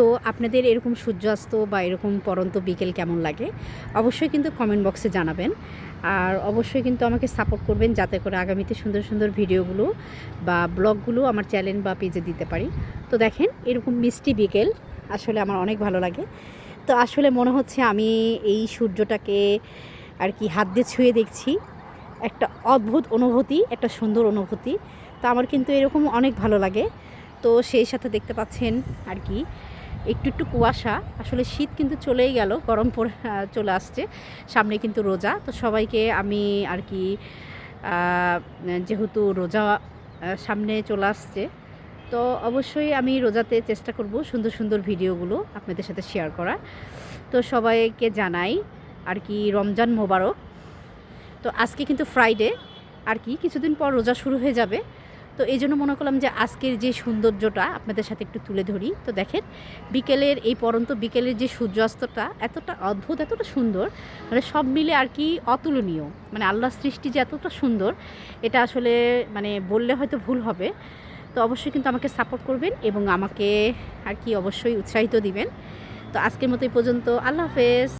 তো আপনাদের এরকম সূর্যাস্ত বা এরকম পড়ন্ত বিকেল কেমন লাগে অবশ্যই কিন্তু কমেন্ট বক্সে জানাবেন। আর অবশ্যই কিন্তু আমাকে সাপোর্ট করবেন যাতে করে আগামীতে সুন্দর সুন্দর ভিডিওগুলো বা ব্লগগুলো আমার চ্যানেল বা পেজে দিতে পারি। তো দেখেন এরকম মিষ্টি বিকেল আসলে আমার অনেক ভালো লাগে। তো আসলে মনে হচ্ছে আমি এই সূর্যটাকে আর কি হাত দিয়ে ছুঁয়ে দেখছি। একটা অদ্ভুত অনুভূতি, একটা সুন্দর অনুভূতি। তো আমার কিন্তু এরকম অনেক ভালো লাগে। তো সেই সাথে দেখতে পাচ্ছেন আর কি একটু একটু কুয়াশা। আসলে শীত কিন্তু চলেই গেল, গরম পড়ে চলে আসছে। সামনে কিন্তু রোজা। তো সবাইকে আমি আর কি যেহেতু রোজা সামনে চলে আসছে, তো অবশ্যই আমি রোজাতে চেষ্টা করব সুন্দর সুন্দর ভিডিওগুলো আপনাদের সাথে শেয়ার করা। তো সবাইকে জানাই আর কি রমজান মোবারক। তো আজকে কিন্তু ফ্রাইডে আর কি কিছুদিন পর রোজা শুরু হয়ে যাবে। তো এই জন্য মনে করলাম যে আজকের যে সৌন্দর্যটা আপনাদের সাথে একটু তুলে ধরি। তো দেখেন বিকেলের এই পড়ন্ত বিকেলের যে সূর্যাস্তটা এতটা অদ্ভুত, এতটা সুন্দর, মানে সব মিলে আর কি অতুলনীয়। মানে আল্লাহর সৃষ্টি যে এতটা সুন্দর, এটা আসলে মানে বললে হয়তো ভুল হবে। তো অবশ্যই কিন্তু আমাকে সাপোর্ট করবেন এবং আমাকে আর কি অবশ্যই উৎসাহিত দিবেন। তো আজকের মতো এই পর্যন্ত। আল্লাহ হাফেজ।